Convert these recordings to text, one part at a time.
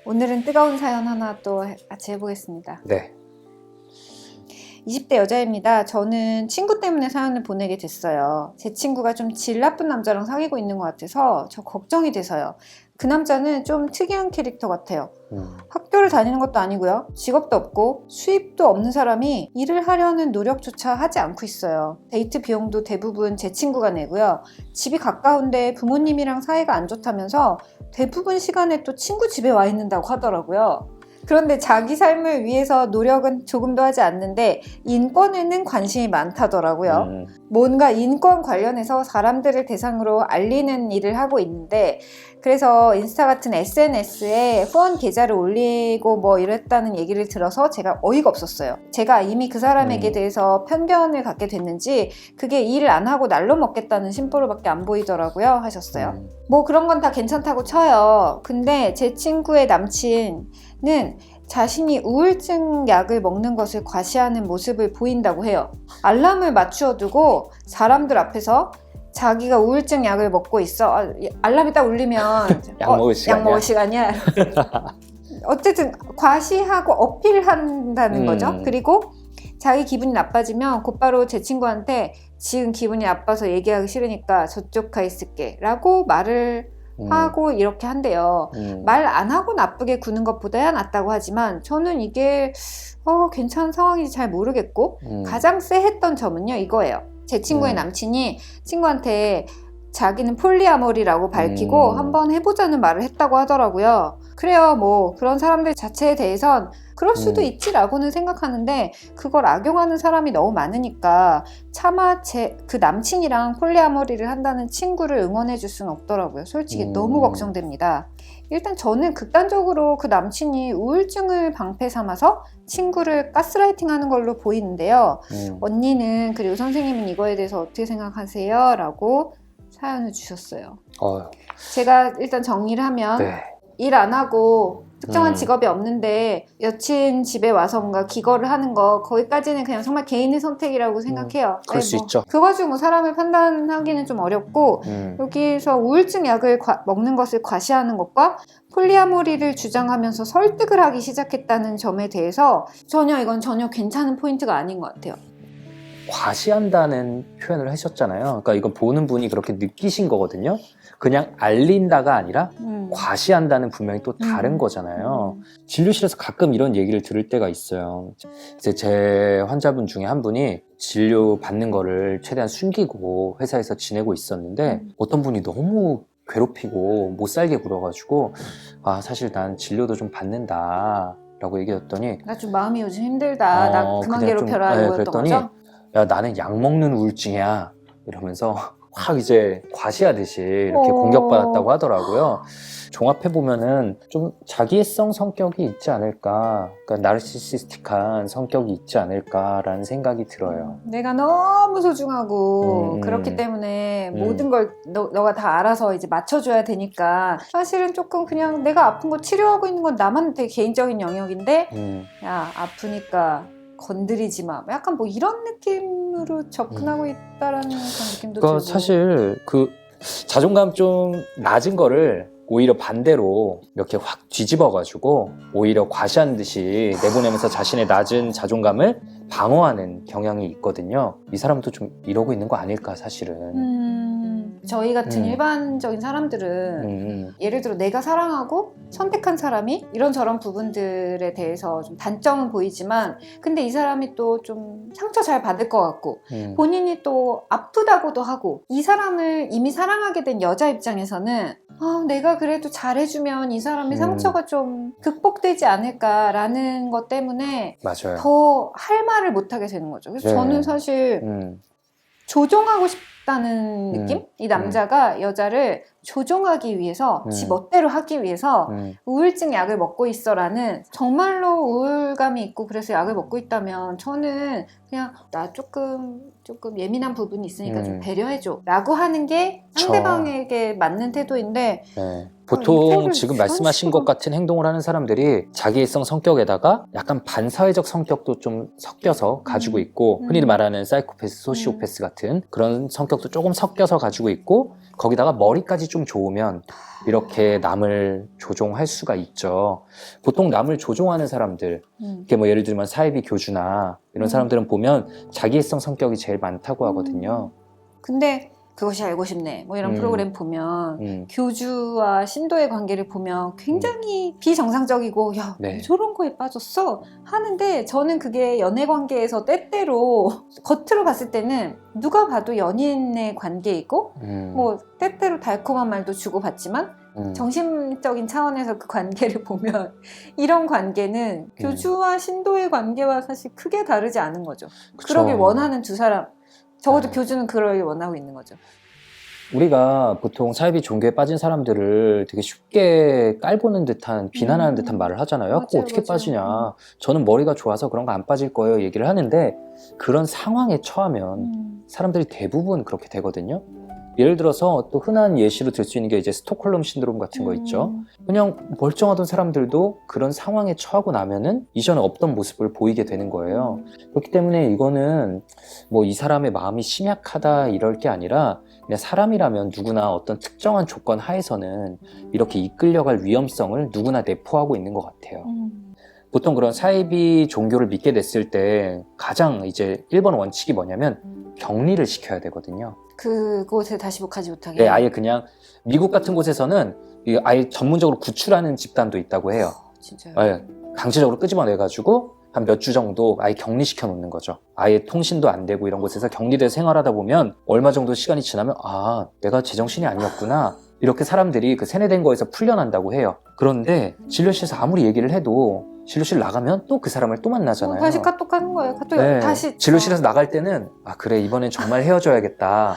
오늘은 뜨거운 사연 하나 또 같이 해보겠습니다. 네. 20대 여자입니다. 저는 친구 때문에 사연을 보내게 됐어요. 제 친구가 좀 질 나쁜 남자랑 사귀고 있는 것 같아서 저 걱정이 돼서요. 그 남자는 좀 특이한 캐릭터 같아요. 학교를 다니는 것도 아니고요. 직업도 없고 수입도 없는 사람이 일을 하려는 노력조차 하지 않고 있어요. 데이트 비용도 대부분 제 친구가 내고요. 집이 가까운데 부모님이랑 사이가 안 좋다면서 대부분 시간에 또 친구 집에 와 있는다고 하더라고요. 그런데 자기 삶을 위해서 노력은 조금도 하지 않는데 인권에는 관심이 많다더라고요. 뭔가 인권 관련해서 사람들을 대상으로 알리는 일을 하고 있는데, 그래서 인스타 같은 SNS에 후원 계좌를 올리고 뭐 이랬다는 얘기를 들어서 제가 어이가 없었어요. 제가 이미 그 사람에게 대해서 편견을 갖게 됐는지 그게 일을 안 하고 날로 먹겠다는 심보로밖에 안 보이더라고요 하셨어요. 뭐 그런 건 다 괜찮다고 쳐요. 근데 제 친구의 남친은 자신이 우울증 약을 먹는 것을 과시하는 모습을 보인다고 해요. 알람을 맞추어 두고 사람들 앞에서 자기가 우울증 약을 먹고 있어. 알람이 딱 울리면 약 먹을 시간이야. 약 먹을 시간이야. 어쨌든 과시하고 어필한다는 거죠. 그리고 자기 기분이 나빠지면 곧바로 제 친구한테 지금 기분이 나빠서 얘기하기 싫으니까 저쪽 가 있을게 라고 말을 하고 이렇게 한대요. 말 안 하고 나쁘게 구는 것보다야 낫다고 하지만 저는 이게 괜찮은 상황인지 잘 모르겠고 가장 쎄했던 점은요 이거예요. 제 친구의 남친이 친구한테 자기는 폴리아모리라고 밝히고 한번 해보자는 말을 했다고 하더라고요. 그래요, 뭐 그런 사람들 자체에 대해선 그럴 수도 있지라고는 생각하는데 그걸 악용하는 사람이 너무 많으니까 차마 그 남친이랑 폴리아모리를 한다는 친구를 응원해 줄 수는 없더라고요. 솔직히 너무 걱정됩니다. 일단 저는 극단적으로 그 남친이 우울증을 방패 삼아서 친구를 가스라이팅하는 걸로 보이는데요. 언니는 그리고 선생님은 이거에 대해서 어떻게 생각하세요? 라고 사연을 주셨어요. 제가 일단 정리를 하면 일 안 하고 특정한 직업이 없는데 여친 집에 와서 뭔가 기거를 하는 거 거기까지는 그냥 정말 개인의 선택이라고 생각해요. 그럴 수 있죠. 그거 가지고 뭐 사람을 판단하기는 좀 어렵고 여기서 우울증 약을 먹는 것을 과시하는 것과 폴리아모리를 주장하면서 설득을 하기 시작했다는 점에 대해서 이건 전혀 괜찮은 포인트가 아닌 것 같아요. 과시한다는 표현을 하셨잖아요. 그러니까 이거 보는 분이 그렇게 느끼신 거거든요. 그냥 알린다가 아니라 과시한다는 분명히 또 다른 거잖아요. 진료실에서 가끔 이런 얘기를 들을 때가 있어요. 이제 제 환자분 중에 한 분이 진료 받는 거를 최대한 숨기고 회사에서 지내고 있었는데 어떤 분이 너무 괴롭히고 못 살게 굴어가지고 사실 난 진료도 좀 받는다 라고 얘기했더니 나 좀 마음이 요즘 힘들다. 나 그만 괴롭혀라 이거였던 그랬더니 거죠? 야 나는 약 먹는 우울증이야 이러면서 확 이제 과시하듯이 이렇게 공격받았다고 하더라고요. 종합해보면은 좀 자기애성 성격이 있지 않을까, 그러니까 나르시시스틱한 성격이 있지 않을까라는 생각이 들어요. 내가 너무 소중하고 그렇기 때문에 모든 걸 너가 다 알아서 이제 맞춰줘야 되니까 사실은 조금 그냥 내가 아픈 거 치료하고 있는 건 나만의 개인적인 영역인데 야 아프니까 건드리지 마. 약간 뭐 이런 느낌으로 접근하고 있다라는 그런 느낌도 그러니까 들고. 사실 그 자존감 좀 낮은 거를 오히려 반대로 이렇게 확 뒤집어가지고 오히려 과시한 듯이 내보내면서 자신의 낮은 자존감을 방어하는 경향이 있거든요. 이 사람도 좀 이러고 있는 거 아닐까 사실은. 저희 같은 일반적인 사람들은 예를 들어 내가 사랑하고 선택한 사람이 이런저런 부분들에 대해서 좀 단점은 보이지만 근데 이 사람이 또 좀 상처 잘 받을 것 같고 본인이 또 아프다고도 하고 이 사람을 이미 사랑하게 된 여자 입장에서는 내가 그래도 잘해주면 이 사람의 상처가 좀 극복되지 않을까라는 것 때문에 맞아요. 더 할 말을 못하게 되는 거죠. 그래서 저는 사실 조종하고 싶다는 느낌? 이 남자가 여자를 조종하기 위해서 지 멋대로 하기 위해서 우울증 약을 먹고 있어라는 정말로 우울감이 있고 그래서 약을 먹고 있다면 저는 그냥 나 조금 예민한 부분이 있으니까 좀 배려해줘 라고 하는 게 상대방에게 맞는 태도인데 보통 지금 말씀하신 것 같은 행동을 하는 사람들이 자기애성 성격에다가 약간 반사회적 성격도 좀 섞여서 가지고 있고 흔히 말하는 사이코패스, 소시오패스 같은 그런 성격 성격도 조금 섞여서 가지고 있고 거기다가 머리까지 좀 좋으면 이렇게 남을 조종할 수가 있죠. 보통 남을 조종하는 사람들, 이게 뭐 예를 들면 사이비 교주나 이런 사람들은 보면 자기애성 성격이 제일 많다고 하거든요. 근데 그것이 알고 싶네 뭐 이런 프로그램 보면 교주와 신도의 관계를 보면 굉장히 비정상적이고 야, 네. 왜 저런 거에 빠졌어? 하는데 저는 그게 연애 관계에서 때때로 겉으로 봤을 때는 누가 봐도 연인의 관계이고 뭐 때때로 달콤한 말도 주고받지만 정신적인 차원에서 그 관계를 보면 이런 관계는 교주와 신도의 관계와 사실 크게 다르지 않은 거죠. 그쵸. 그러길 원하는 두 사람 적어도 네. 교주는 그러길 원하고 있는 거죠. 우리가 보통 사이비 종교에 빠진 사람들을 되게 쉽게 깔보는 듯한 비난하는 듯한 말을 하잖아요. 맞아요, 그거 어떻게 맞아요. 빠지냐. 저는 머리가 좋아서 그런 거 안 빠질 거예요 얘기를 하는데 그런 상황에 처하면 사람들이 대부분 그렇게 되거든요. 예를 들어서 또 흔한 예시로 들 수 있는 게 이제 스톡홀름 신드롬 같은 거 있죠. 그냥 멀쩡하던 사람들도 그런 상황에 처하고 나면은 이전에 없던 모습을 보이게 되는 거예요. 그렇기 때문에 이거는 뭐 이 사람의 마음이 심약하다 이럴 게 아니라 그냥 사람이라면 누구나 어떤 특정한 조건 하에서는 이렇게 이끌려갈 위험성을 누구나 내포하고 있는 것 같아요. 보통 그런 사이비 종교를 믿게 됐을 때 가장 이제 1번 원칙이 뭐냐면 격리를 시켜야 되거든요. 그곳에 다시 복하지 못하게. 네, 아예 그냥 미국 같은 곳에서는 아예 전문적으로 구출하는 집단도 있다고 해요. 진짜요? 예, 강제적으로 끄집어내가지고 한 몇 주 정도 아예 격리시켜 놓는 거죠. 아예 통신도 안 되고 이런 곳에서 격리돼서 생활하다 보면 얼마 정도 시간이 지나면 아, 내가 제정신이 아니었구나. 이렇게 사람들이 그 세뇌된 거에서 풀려난다고 해요. 그런데 진료실에서 아무리 얘기를 해도 진료실 나가면 또 그 사람을 또 만나잖아요. 다시 카톡 하는 거예요. 카톡 네, 다시. 진료실에서 나갈 때는 아 그래 이번엔 정말 헤어져야겠다.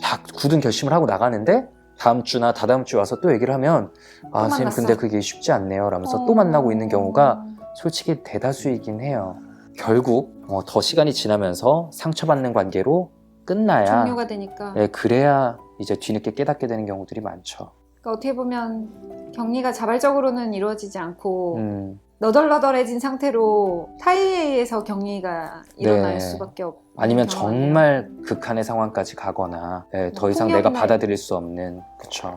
다 굳은 결심을 하고 나가는데 다음 주나 다다음 주 와서 또 얘기를 하면 아 선생님 만났어. 근데 그게 쉽지 않네요 라면서 또 만나고 있는 경우가 솔직히 대다수이긴 해요. 결국 더 시간이 지나면서 상처받는 관계로 끝나야 종료가 되니까. 네, 그래야 이제 뒤늦게 깨닫게 되는 경우들이 많죠. 그러니까 어떻게 보면 격리가 자발적으로는 이루어지지 않고 너덜너덜해진 상태로 타의에 의해서 격리가 일어날 네. 수밖에 없고 아니면 정말 극한의 상황까지 가거나 네, 더 이상 내가 폭력날. 받아들일 수 없는 그쵸.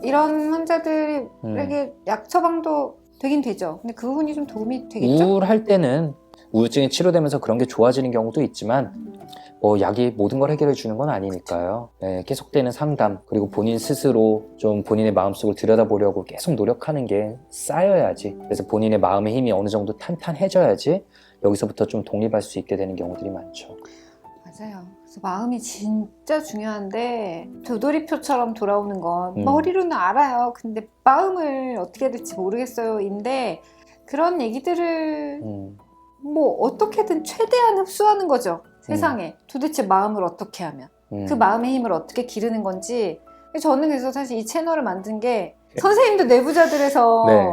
이런 환자들에게 약 처방도 되긴 되죠. 근데 그 부분이 좀 도움이 되겠죠? 우울할 때는 우울증이 치료되면서 그런 게 좋아지는 경우도 있지만 뭐 약이 모든 걸 해결해 주는 건 아니니까요. 네, 계속되는 상담 그리고 본인 스스로 좀 본인의 마음속을 들여다보려고 계속 노력하는 게 쌓여야지. 그래서 본인의 마음의 힘이 어느 정도 탄탄해져야지 여기서부터 좀 독립할 수 있게 되는 경우들이 많죠. 맞아요. 그래서 마음이 진짜 중요한데 되돌이표처럼 돌아오는 건 머리로는 알아요. 근데 마음을 어떻게 해야 될지 모르겠어요. 인데 그런 얘기들을 뭐 어떻게든 최대한 흡수하는 거죠. 세상에. 도대체 마음을 어떻게 하면 그 마음의 힘을 어떻게 기르는 건지. 저는 그래서 사실 이 채널을 만든 게 선생님도 내부자들에서 네.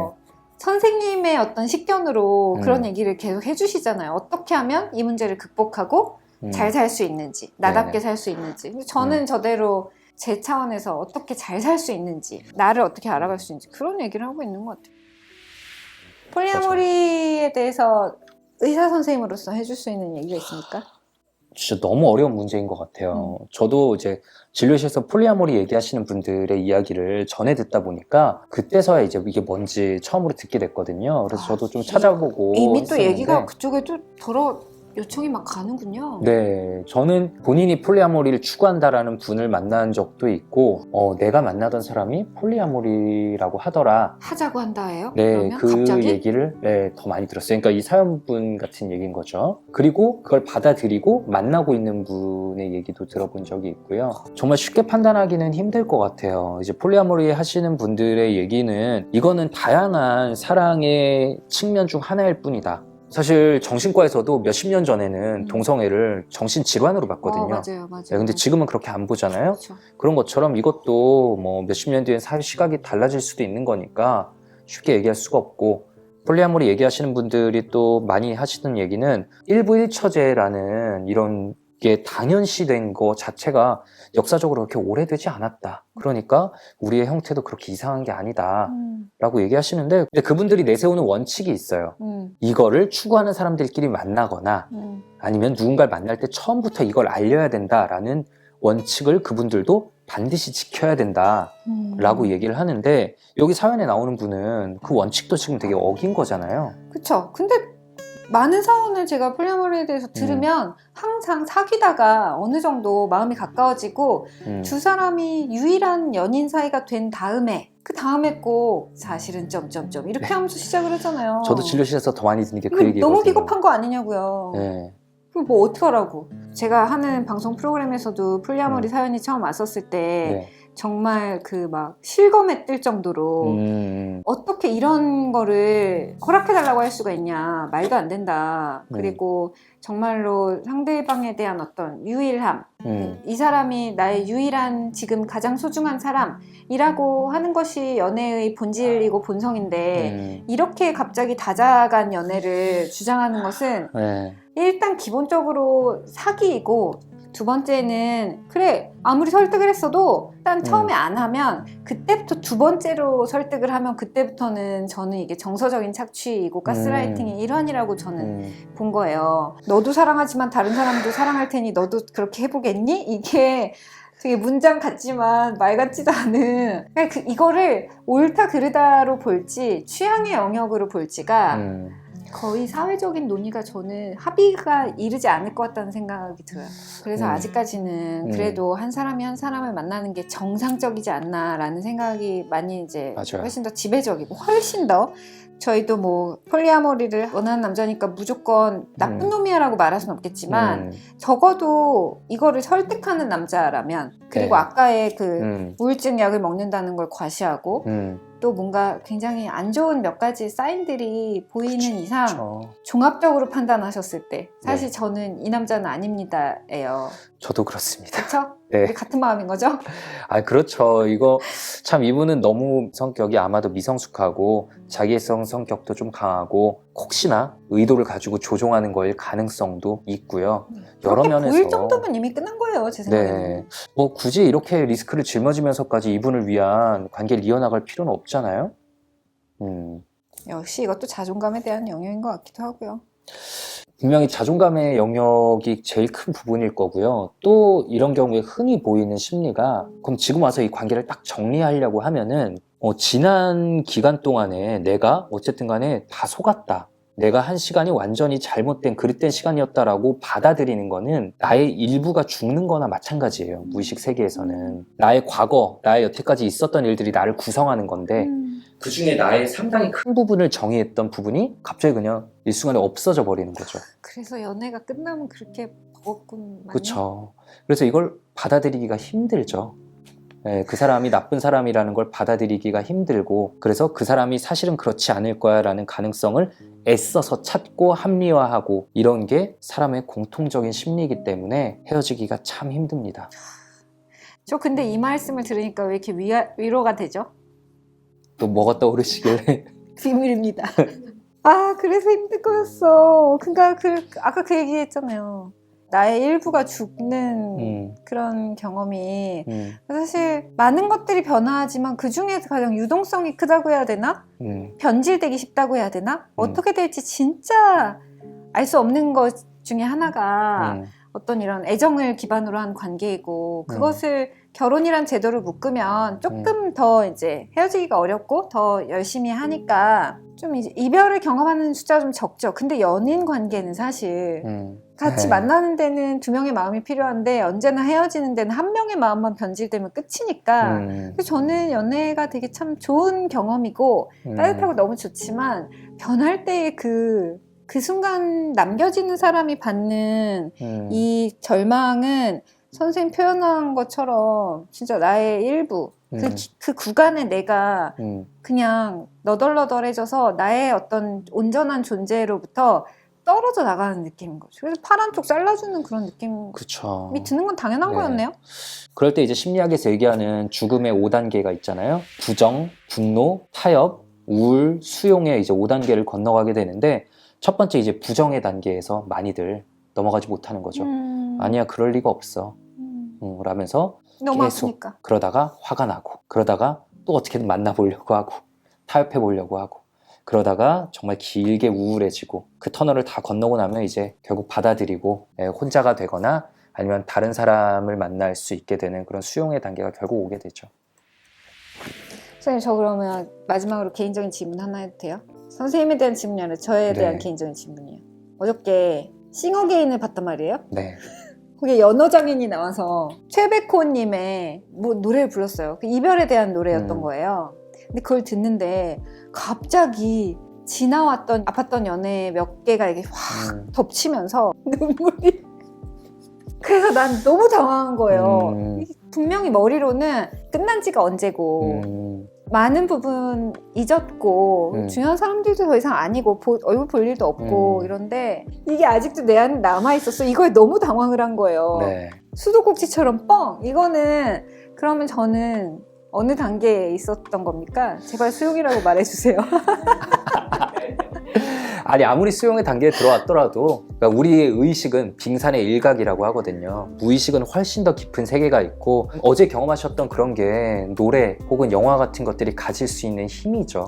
선생님의 어떤 식견으로 그런 얘기를 계속 해주시잖아요. 어떻게 하면 이 문제를 극복하고 잘 살 수 있는지, 나답게 살 수 있는지. 저는 저대로 제 차원에서 어떻게 잘 살 수 있는지, 나를 어떻게 알아갈 수 있는지 그런 얘기를 하고 있는 것 같아요. 폴리아모리에 대해서 의사 선생님으로서 해줄 수 있는 얘기가 있습니까? 진짜 너무 어려운 문제인 것 같아요. 저도 이제 진료실에서 폴리아모리 얘기하시는 분들의 이야기를 전해 듣다 보니까 그때서야 이제 이게 뭔지 처음으로 듣게 됐거든요. 그래서 저도 좀 찾아보고 이미 또 했었는데 얘기가 그쪽에도 요청이 막 가는군요. 네, 저는 본인이 폴리아모리를 추구한다라는 분을 만난 적도 있고 내가 만나던 사람이 폴리아모리라고 하더라. 하자고 한다예요? 네, 그러면 그 갑자기? 얘기를 더 많이 들었어요. 그러니까 이 사연분 같은 얘기인 거죠. 그리고 그걸 받아들이고 만나고 있는 분의 얘기도 들어본 적이 있고요. 정말 쉽게 판단하기는 힘들 것 같아요. 이제 폴리아모리 하시는 분들의 얘기는 이거는 다양한 사랑의 측면 중 하나일 뿐이다. 사실 정신과에서도 몇십 년 전에는 동성애를 정신질환으로 봤거든요. 맞아요. 네, 근데 지금은 그렇게 안 보잖아요. 그렇죠. 그런 것처럼 이것도 뭐 몇십 년 뒤엔 사회 시각이 달라질 수도 있는 거니까 쉽게 얘기할 수가 없고, 폴리아모리 얘기하시는 분들이 또 많이 하시는 얘기는 일부일처제라는 이런 게 당연시된 거 자체가 역사적으로 그렇게 오래되지 않았다. 그러니까 우리의 형태도 그렇게 이상한 게 아니다 라고 얘기하시는데, 근데 그분들이 내세우는 원칙이 있어요. 이거를 추구하는 사람들끼리 만나거나 아니면 누군가를 만날 때 처음부터 이걸 알려야 된다라는 원칙을 그분들도 반드시 지켜야 된다라고 얘기를 하는데 여기 사연에 나오는 분은 그 원칙도 지금 되게 어긴 거잖아요. 그쵸. 근데 많은 사연을 제가 폴리아모리에 대해서 들으면 항상 사귀다가 어느 정도 마음이 가까워지고 두 사람이 유일한 연인 사이가 된 다음에 그 다음에 꼭 사실은 점점점 이렇게 하면서 시작을 하잖아요. 저도 진료실에서 더 많이 듣는 게 그 이거 얘기거든요. 너무 비겁한 거 아니냐고요. 네. 그럼 뭐 어떡하라고. 제가 하는 방송 프로그램에서도 폴리아모리 사연이 처음 왔었을 때 네. 정말 그 막 실검에 뜰 정도로 어떻게 이런 거를 허락해달라고 할 수가 있냐. 말도 안 된다. 그리고 정말로 상대방에 대한 어떤 유일함. 이 사람이 나의 유일한 지금 가장 소중한 사람이라고 하는 것이 연애의 본질이고 본성인데 이렇게 갑자기 다자간 연애를 주장하는 것은 네. 일단 기본적으로 사기이고 두 번째는 그래 아무리 설득을 했어도 일단 처음에 안 하면 그때부터 두 번째로 설득을 하면 그때부터는 저는 이게 정서적인 착취이고 가스라이팅의 일환이라고 저는 본 거예요. 너도 사랑하지만 다른 사람도 사랑할 테니 너도 그렇게 해보겠니? 이게 되게 문장 같지만 말 같지도 않은 이거를 옳다 그르다로 볼지 취향의 영역으로 볼지가 거의 사회적인 논의가 저는 합의가 이르지 않을 것 같다는 생각이 들어요. 그래서 아직까지는 그래도 한 사람이 한 사람을 만나는 게 정상적이지 않나라는 생각이 많이 이제 맞아요. 훨씬 더 지배적이고 훨씬 더 저희도 뭐 폴리아모리를 원하는 남자니까 무조건 나쁜 놈이야라고 말할 수는 없겠지만 적어도 이거를 설득하는 남자라면 그리고 네. 아까의 그 우울증 약을 먹는다는 걸 과시하고 또 뭔가 굉장히 안 좋은 몇 가지 사인들이 보이는 이상 종합적으로 판단하셨을 때 사실 저는 이 남자는 아닙니다예요. 저도 그렇습니다. 그렇죠? 네. 우리 같은 마음인 거죠? 아, 그렇죠. 이거 참 이분은 너무 성격이 아마도 미성숙하고 자기애성 성격도 좀 강하고 혹시나 의도를 가지고 조종하는 거일 가능성도 있고요. 여러 그렇게 면에서 보일 정도면 이미 끝난 거예요, 제 생각에는. 네. 뭐 굳이 이렇게 리스크를 짊어지면서까지 이분을 위한 관계를 이어나갈 필요는 없잖아요. 역시 이것도 자존감에 대한 영역인 것 같기도 하고요. 분명히 자존감의 영역이 제일 큰 부분일 거고요. 또 이런 경우에 흔히 보이는 심리가 그럼 지금 와서 이 관계를 딱 정리하려고 하면은 지난 기간 동안에 내가 어쨌든 간에 다 속았다. 내가 한 시간이 완전히 잘못된 그릇된 시간이었다라고 받아들이는 거는 나의 일부가 죽는 거나 마찬가지예요. 무의식 세계에서는. 나의 과거, 나의 여태까지 있었던 일들이 나를 구성하는 건데 그 중에 나의 상당히 큰 부분을 정의했던 부분이 갑자기 그냥 일순간에 없어져 버리는 거죠. 그래서 연애가 끝나면 그렇게 버겁군. 그렇죠. 그래서 이걸 받아들이기가 힘들죠. 네, 그 사람이 나쁜 사람이라는 걸 받아들이기가 힘들고 그래서 그 사람이 사실은 그렇지 않을 거야 라는 가능성을 애써서 찾고 합리화하고 이런 게 사람의 공통적인 심리이기 때문에 헤어지기가 참 힘듭니다. 저 근데 이 말씀을 들으니까 왜 이렇게 위로가 되죠? 또 뭐가 떠오르시길래 비밀입니다. 아 그래서 힘들 거였어. 그러니까 아까 그 얘기했잖아요. 나의 일부가 죽는 그런 경험이 사실 많은 것들이 변화하지만 그 중에서 가장 유동성이 크다고 해야 되나? 변질되기 쉽다고 해야 되나? 어떻게 될지 진짜 알 수 없는 것 중에 하나가 어떤 이런 애정을 기반으로 한 관계이고 그것을 결혼이란 제도를 묶으면 조금 더 이제 헤어지기가 어렵고 더 열심히 하니까 좀 이제 이별을 경험하는 숫자가 좀 적죠. 근데 연인 관계는 사실 같이 만나는 데는 두 명의 마음이 필요한데 언제나 헤어지는 데는 한 명의 마음만 변질되면 끝이니까 그래서 저는 연애가 되게 참 좋은 경험이고 따뜻하고 너무 좋지만 변할 때의 그 순간 남겨지는 사람이 받는 이 절망은 선생님 표현한 것처럼 진짜 나의 일부 그 구간에 내가 그냥 너덜너덜해져서 나의 어떤 온전한 존재로부터 떨어져 나가는 느낌인 거죠. 그래서 파란 쪽 잘라주는 그런 느낌이 그쵸. 드는 건 당연한 거였네요. 그럴 때 이제 심리학에서 얘기하는 죽음의 5단계가 있잖아요. 부정, 분노, 타협, 우울, 수용의 이제 5단계를 건너가게 되는데 첫 번째 이제 부정의 단계에서 많이들 넘어가지 못하는 거죠. 아니야, 그럴 리가 없어. 라면서 너무 계속 아프니까. 그러다가 화가 나고 그러다가 또 어떻게든 만나보려고 하고 타협해보려고 하고 그러다가 정말 길게 우울해지고 그 터널을 다 건너고 나면 이제 결국 받아들이고 혼자가 되거나 아니면 다른 사람을 만날 수 있게 되는 그런 수용의 단계가 결국 오게 되죠. 선생님, 저 그러면 마지막으로 개인적인 질문 하나 해도 돼요? 선생님에 대한 질문이 아니라 저에 대한 네. 개인적인 질문이에요. 어저께 싱어게인을 봤단 말이에요. 네. 거기에 연어장인이 나와서 최백호님의 뭐 노래를 불렀어요. 그 이별에 대한 노래였던 거예요. 근데 그걸 듣는데 갑자기 지나왔던 아팠던 연애 몇 개가 이렇게 확 덮치면서 눈물이 그래서 난 너무 당황한 거예요. 분명히 머리로는 끝난 지가 언제고 많은 부분 잊었고 중요한 사람들도 더 이상 아니고 얼굴 볼 일도 없고 이런데 이게 아직도 내 안에 남아있었어. 이거에 너무 당황을 한 거예요. 네. 수도꼭지처럼 뻥! 이거는 그러면 저는 어느 단계에 있었던 겁니까? 제발 수용이라고 말해주세요. 아니 아무리 수용의 단계에 들어왔더라도 그러니까 우리의 의식은 빙산의 일각이라고 하거든요. 무의식은 훨씬 더 깊은 세계가 있고 어제 경험하셨던 그런 게 노래 혹은 영화 같은 것들이 가질 수 있는 힘이죠.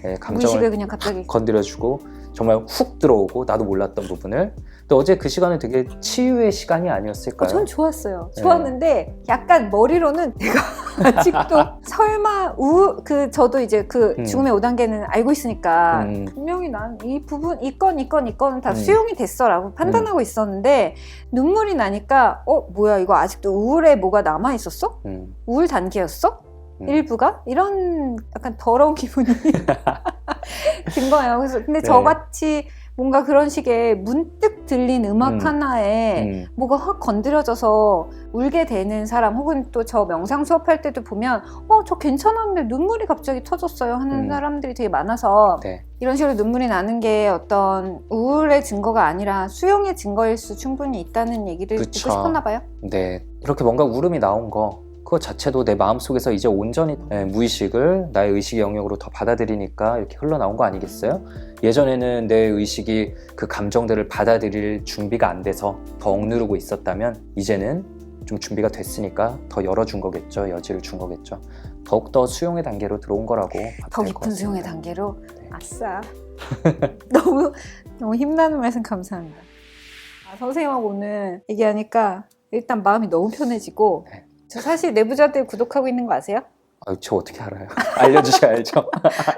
네, 무의식을 감정을 그냥 갑자기 건드려주고 정말 훅 들어오고 나도 몰랐던 부분을. 근데 어제 그 시간은 되게 치유의 시간이 아니었을까요? 전 좋았어요. 네. 좋았는데 약간 머리로는 내가 아직도 설마 저도 이제 그 죽음의 5단계는 알고 있으니까 분명히 난 이 부분 이건은 다 수용이 됐어라고 판단하고 있었는데 눈물이 나니까 뭐야 이거 아직도 우울에 뭐가 남아 있었어? 우울 단계였어? 일부가? 이런 약간 더러운 기분이 든 거예요. 그래서 근데 저같이 뭔가 그런 식의 문득 들린 음악 하나에 뭐가 확 건드려져서 울게 되는 사람 혹은 또 저 명상 수업할 때도 보면 저 괜찮았는데 눈물이 갑자기 터졌어요 하는 사람들이 되게 많아서 네. 이런 식으로 눈물이 나는 게 어떤 우울의 증거가 아니라 수용의 증거일 수 충분히 있다는 얘기를 듣고 싶었나 봐요. 네. 이렇게 뭔가 울음이 나온 거 그거 자체도 내 마음속에서 이제 온전히 무의식을 나의 의식의 영역으로 더 받아들이니까 이렇게 흘러나온 거 아니겠어요? 예전에는 내 의식이 그 감정들을 받아들일 준비가 안 돼서 더 억누르고 있었다면 이제는 좀 준비가 됐으니까 더 열어준 거겠죠. 여지를 준 거겠죠. 더욱더 수용의 단계로 들어온 거라고 더 깊은 수용의 단계로? 네. 아싸. 너무 힘나는 말씀 감사합니다. 선생님하고 오늘 얘기하니까 일단 마음이 너무 편해지고 네. 저 사실 내부자들 구독하고 있는 거 아세요? 저 어떻게 알아요? 알려주셔야죠.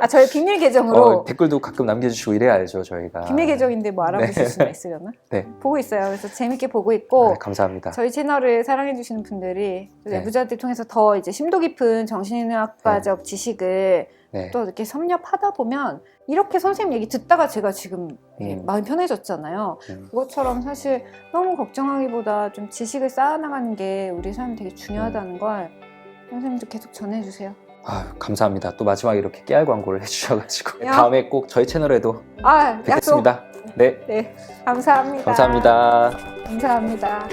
저희 비밀 계정으로 댓글도 가끔 남겨주시고 이래야죠 저희가. 비밀 계정인데 뭐 알아보실 수가 있으려나? 네. 보고 있어요. 그래서 재밌게 보고 있고 감사합니다. 저희 채널을 사랑해주시는 분들이 내부자들 통해서 더 이제 심도 깊은 정신의학과적 지식을 또 이렇게 섭렵하다 보면 이렇게 선생님 얘기 듣다가 제가 지금 마음이 편해졌잖아요. 그것처럼 사실 너무 걱정하기보다 좀 지식을 쌓아나가는 게 우리 삶에 되게 중요하다는 걸 선생님도 계속 전해주세요. 감사합니다. 또 마지막에 이렇게 깨알 광고를 해주셔가지고 다음에 꼭 저희 채널에도 뵙겠습니다. 네, 감사합니다. 감사합니다. 감사합니다.